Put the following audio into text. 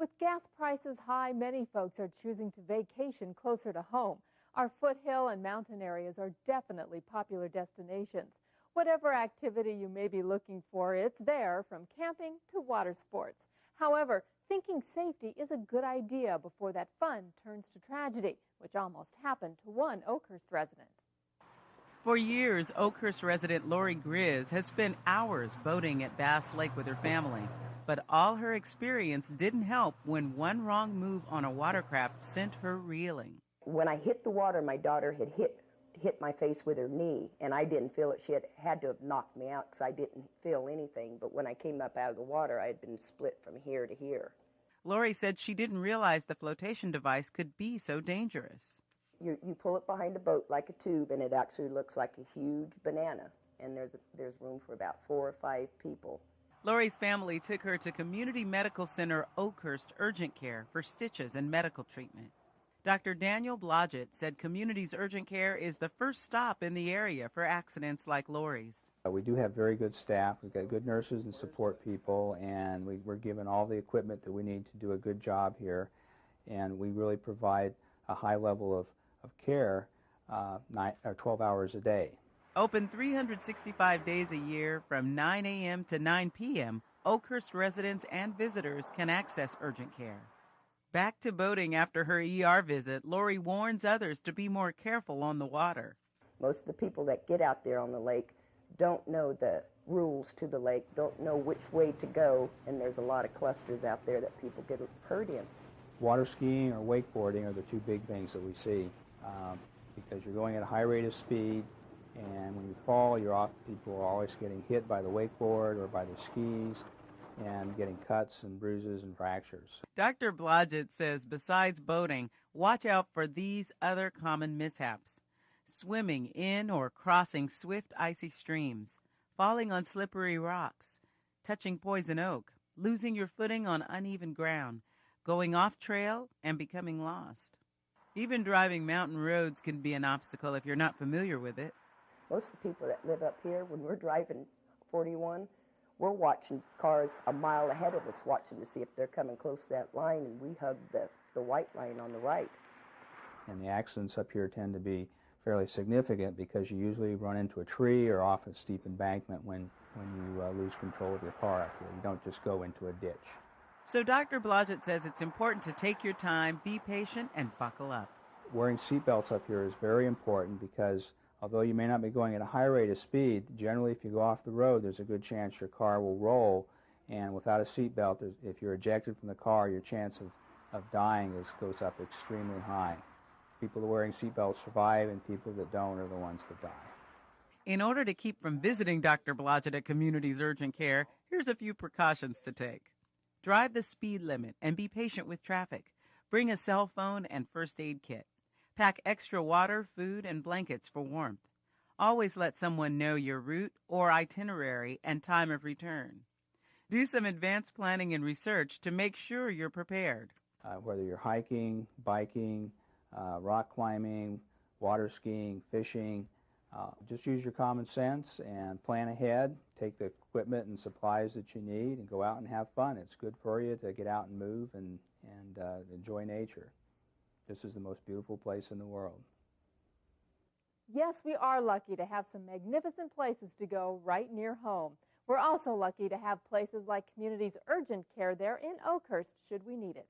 With gas prices high, many folks are choosing to vacation closer to home. Our foothill and mountain areas are definitely popular destinations. Whatever activity you may be looking for, it's there, from camping to water sports. However, thinking safety is a good idea before that fun turns to tragedy, which almost happened to one Oakhurst resident. For years, Oakhurst resident Lori Grizz has spent hours boating at Bass Lake with her family. But all her experience didn't help when one wrong move on a watercraft sent her reeling. When I hit the water, my daughter had hit my face with her knee, and I didn't feel it. She had to have knocked me out because I didn't feel anything. But when I came up out of the water, I had been split from here to here. Lori said she didn't realize the flotation device could be so dangerous. You pull it behind a boat like a tube, and it actually looks like a huge banana. And there's room for about 4 or 5 people. Lori's family took her to Community Medical Center Oakhurst Urgent Care for stitches and medical treatment. Dr. Daniel Blodgett said Community's Urgent Care is the first stop in the area for accidents like Lori's. We do have very good staff. We've got good nurses and support people, and we're given all the equipment that we need to do a good job here. And we really provide a high level of care 12 hours a day. Open 365 days a year from 9 a.m. to 9 p.m., Oakhurst residents and visitors can access urgent care. Back to boating after her ER visit, Lori warns others to be more careful on the water. Most of the people that get out there on the lake don't know the rules to the lake, don't know which way to go, and there's a lot of clusters out there that people get hurt in. Water skiing or wakeboarding are the two big things that we see because you're going at a high rate of speed, and when you fall, people are always getting hit by the wakeboard or by the skis and getting cuts and bruises and fractures. Dr. Blodgett says besides boating, watch out for these other common mishaps: swimming in or crossing swift, icy streams, falling on slippery rocks, touching poison oak, losing your footing on uneven ground, going off trail, and becoming lost. Even driving mountain roads can be an obstacle if you're not familiar with it. Most of the people that live up here, when we're driving 41, we're watching cars a mile ahead of us, watching to see if they're coming close to that line, and we hug the white line on the right. And the accidents up here tend to be fairly significant because you usually run into a tree or off a steep embankment when you lose control of your car up here. You don't just go into a ditch. So Dr. Blodgett says it's important to take your time, be patient, and buckle up. Wearing seatbelts up here is very important because although you may not be going at a high rate of speed, generally if you go off the road, there's a good chance your car will roll, and without a seatbelt, if you're ejected from the car, your chance of dying goes up extremely high. People that are wearing seatbelts survive, and people that don't are the ones that die. In order to keep from visiting Dr. Blodgett at Community's Urgent Care, here's a few precautions to take. Drive the speed limit and be patient with traffic. Bring a cell phone and first aid kit. Pack extra water, food, and blankets for warmth. Always let someone know your route or itinerary and time of return. Do some advanced planning and research to make sure you're prepared. Whether you're hiking, biking, rock climbing, water skiing, fishing, just use your common sense and plan ahead. Take the equipment and supplies that you need and go out and have fun. It's good for you to get out and move and enjoy nature. This is the most beautiful place in the world. Yes, we are lucky to have some magnificent places to go right near home. We're also lucky to have places like Community's Urgent Care there in Oakhurst should we need it.